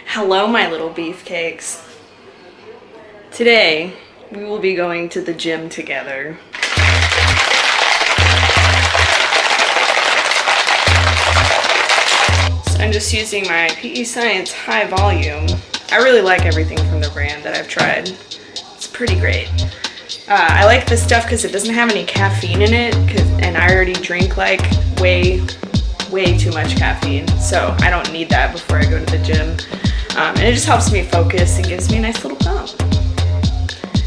Hello, my little beefcakes. Today, we will be going to the gym together. So I'm just using my PE Science High Volume. I really like everything from the brand that I've tried. It's pretty great. I like this stuff because it doesn't have any caffeine in it, and I already drink like way too much caffeine, so I don't need that before I go to the gym. And it just helps me focus and gives me a nice little pump.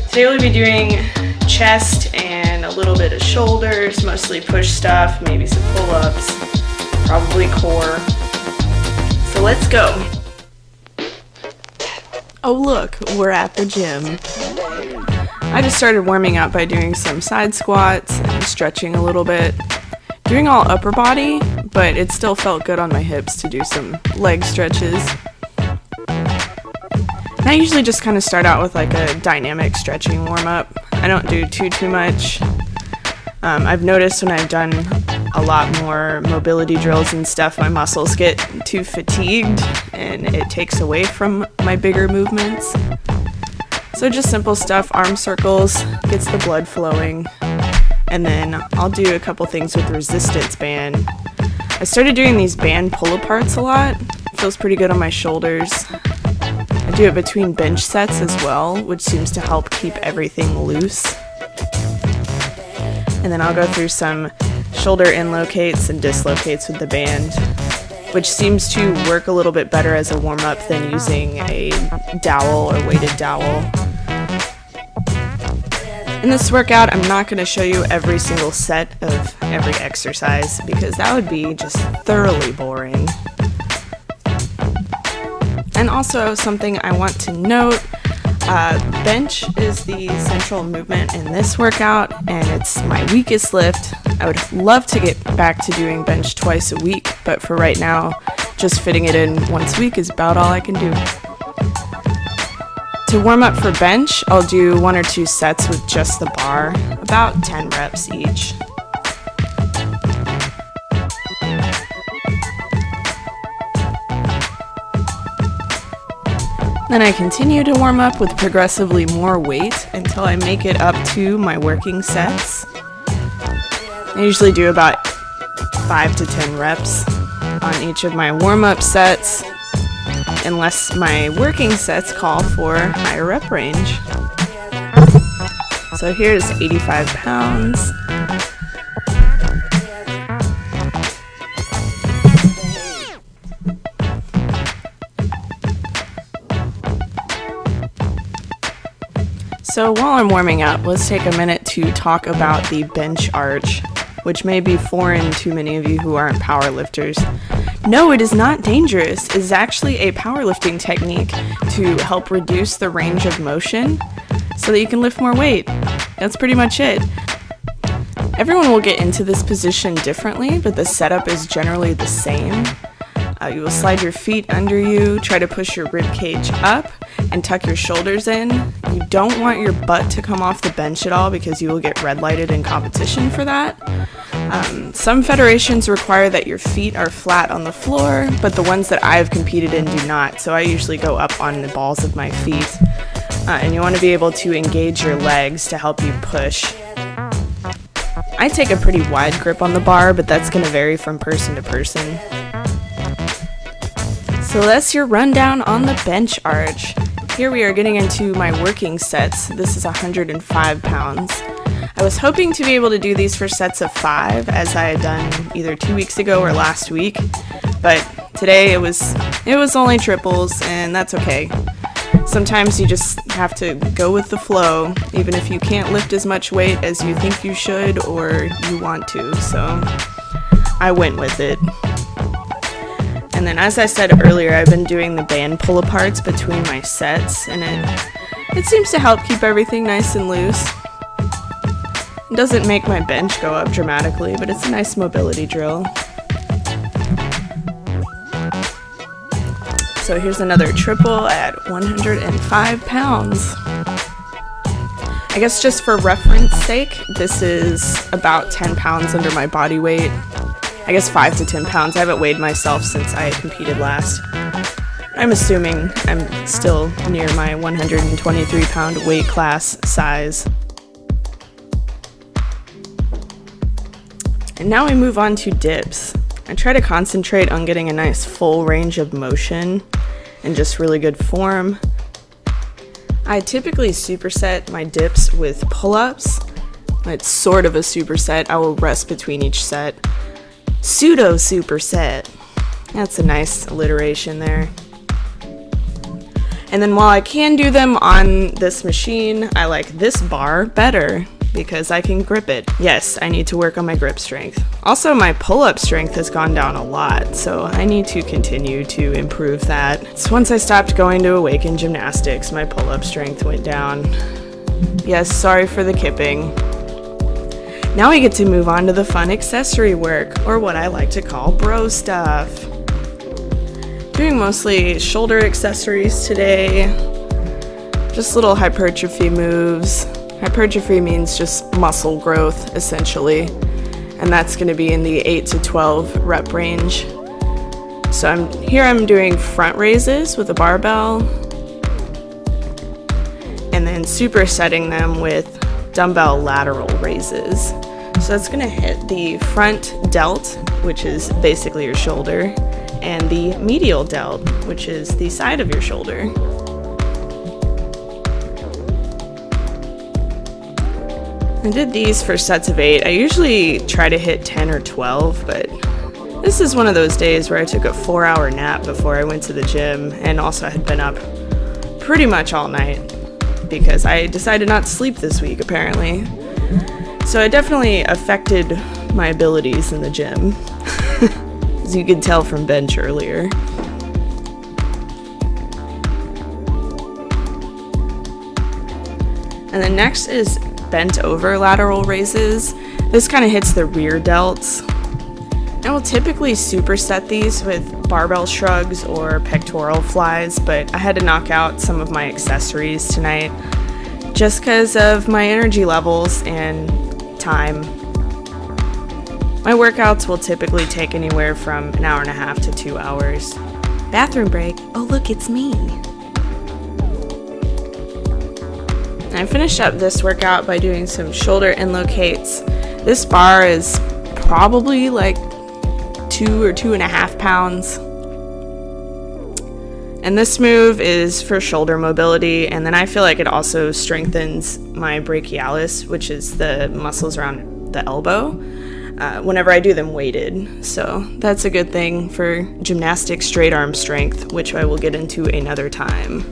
Today we'll be doing chest and a little bit of shoulders, mostly push stuff, maybe some pull-ups, probably core. So let's go. Oh look, we're at the gym. I just started warming up by doing some side squats and stretching a little bit. Doing all upper body, but it still felt good on my hips to do some leg stretches. And I usually just kind of start out with like a dynamic stretching warm-up. I don't do too much. I've noticed when I've done a lot more mobility drills and stuff, my muscles get too fatigued and it takes away from my bigger movements. So just simple stuff, arm circles, gets the blood flowing. And then I'll do a couple things with resistance band. I started doing these band pull-aparts a lot. Feels pretty good on my shoulders. I do it between bench sets as well, which seems to help keep everything loose. And then I'll go through some shoulder inlocates and dislocates with the band, which seems to work a little bit better as a warm-up than using a dowel or weighted dowel. In this workout, I'm not going to show you every single set of every exercise because that would be just thoroughly boring. And also something I want to note, bench is the central movement in this workout and it's my weakest lift. I would love to get back to doing bench twice a week, but for right now, just fitting it in once a week is about all I can do. To warm up for bench, I'll do 1 or 2 sets with just the bar, about 10 reps each. Then I continue to warm up with progressively more weight until I make it up to my working sets. I usually do about 5 to 10 reps on each of my warm-up sets, unless my working sets call for higher rep range. So here's 85 pounds. So while I'm warming up, let's take a minute to talk about the bench arch, which may be foreign to many of you who aren't powerlifters. No, it is not dangerous. It is actually a powerlifting technique to help reduce the range of motion so that you can lift more weight. That's pretty much it. Everyone will get into this position differently, but the setup is generally the same. You will slide your feet under you, try to push your rib cage up, and tuck your shoulders in. You don't want your butt to come off the bench at all because you will get red lighted in competition for that. Some federations require that your feet are flat on the floor, but the ones that I've competed in do not, so I usually go up on the balls of my feet. And you want to be able to engage your legs to help you push. I take a pretty wide grip on the bar, but that's going to vary from person to person. So that's your rundown on the bench arch. Here we are getting into my working sets. This is 105 pounds. I was hoping to be able to do these for sets of 5, as I had done either 2 weeks ago or last week, but today it was only triples, and that's okay. Sometimes you just have to go with the flow, even if you can't lift as much weight as you think you should or you want to, so I went with it. And then, as I said earlier, I've been doing the band pull-aparts between my sets, and it seems to help keep everything nice and loose. It doesn't make my bench go up dramatically, but it's a nice mobility drill. So here's another triple at 105 pounds. I guess just for reference sake, this is about 10 pounds under my body weight. I guess 5 to 10 pounds. I haven't weighed myself since I competed last. I'm assuming I'm still near my 123-pound weight class size. And now we move on to dips. I try to concentrate on getting a nice full range of motion and just really good form. I typically superset my dips with pull-ups. It's sort of a superset. I will rest between each set. Pseudo superset. That's a nice alliteration there. And then while I can do them on this machine, I like this bar better because I can grip it. Yes, I need to work on my grip strength. Also, my pull-up strength has gone down a lot, so I need to continue to improve that. So once I stopped going to Awaken Gymnastics, my pull-up strength went down. Yes, sorry for the kipping. Now we get to move on to the fun accessory work, or what I like to call bro stuff. Doing mostly shoulder accessories today. Just little hypertrophy moves. Hypertrophy means just muscle growth, essentially. And that's going to be in the 8 to 12 rep range. So I'm doing front raises with a barbell. And then supersetting them with dumbbell lateral raises. So that's going to hit the front delt, which is basically your shoulder, and the medial delt, which is the side of your shoulder. I did these for sets of 8. I usually try to hit 10 or 12, but this is one of those days where I took a 4-hour nap before I went to the gym, and also had been up pretty much all night because I decided not to sleep this week, apparently. So it definitely affected my abilities in the gym, as you could tell from bench earlier. And then next is bent over lateral raises. This kind of hits the rear delts. I will typically superset these with barbell shrugs or pectoral flies, but I had to knock out some of my accessories tonight just because of my energy levels and time. My workouts will typically take anywhere from an hour and a half to 2 hours. Bathroom break. Oh look, it's me. I finished up this workout by doing some shoulder inlocates. This bar is probably like 2 or 2.5 pounds. And this move is for shoulder mobility, and then I feel like it also strengthens my brachialis, which is the muscles around the elbow, whenever I do them weighted. So that's a good thing for gymnastic straight arm strength, which I will get into another time.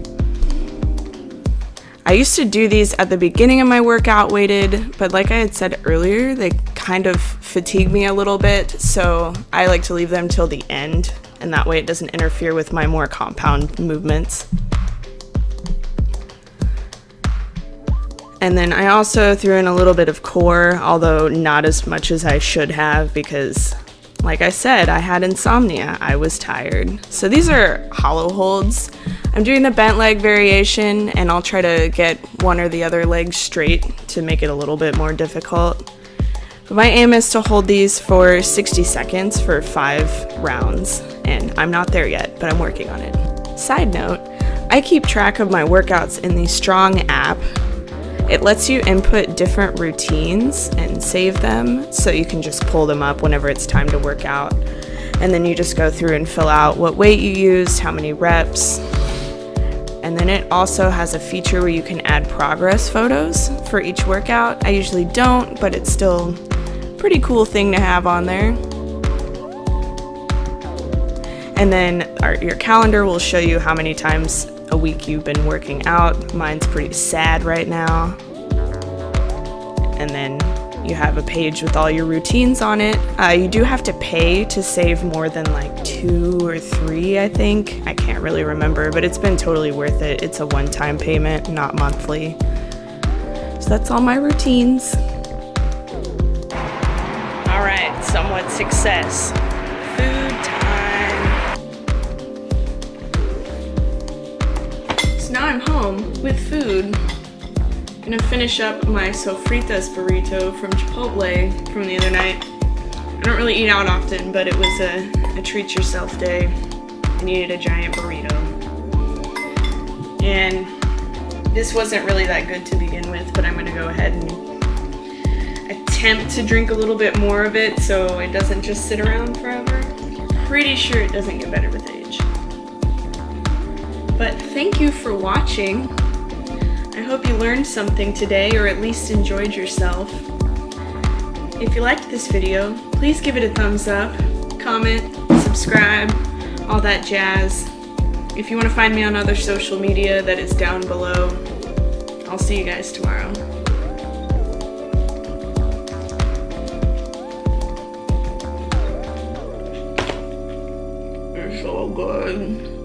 I used to do these at the beginning of my workout weighted, but like I had said earlier, they kind of fatigue me a little bit, so I like to leave them till the end, and that way it doesn't interfere with my more compound movements. And then I also threw in a little bit of core, although not as much as I should have because, like I said, I had insomnia. I was tired. So these are hollow holds. I'm doing the bent leg variation, and I'll try to get one or the other leg straight to make it a little bit more difficult. But my aim is to hold these for 60 seconds for 5 rounds, and I'm not there yet, but I'm working on it. Side note, I keep track of my workouts in the Strong app. It lets you input different routines and save them, so you can just pull them up whenever it's time to work out. And then you just go through and fill out what weight you used, how many reps. And then it also has a feature where you can add progress photos for each workout. I usually don't, but it's still a pretty cool thing to have on there. And then your calendar will show you how many times a week you've been working out. Mine's pretty sad right now. And then you have a page with all your routines on it. You do have to pay to save more than like 2 or 3, I think. I can't really remember, but it's been totally worth it. It's a one-time payment, not monthly. So that's all my routines. All right, somewhat success. Food time. So now I'm home with food. I'm gonna finish up my sofritas burrito from Chipotle from the other night. I don't really eat out often, but it was a treat yourself day. I needed a giant burrito. and this wasn't really that good to begin with, but I'm going to go ahead and attempt to drink a little bit more of it so it doesn't just sit around forever. Pretty sure it doesn't get better with age. But thank you for watching. I hope you learned something today, or at least enjoyed yourself. If you liked this video, please give it a thumbs up, comment, subscribe, all that jazz. If you want to find me on other social media, that is down below. I'll see you guys tomorrow. They're so good.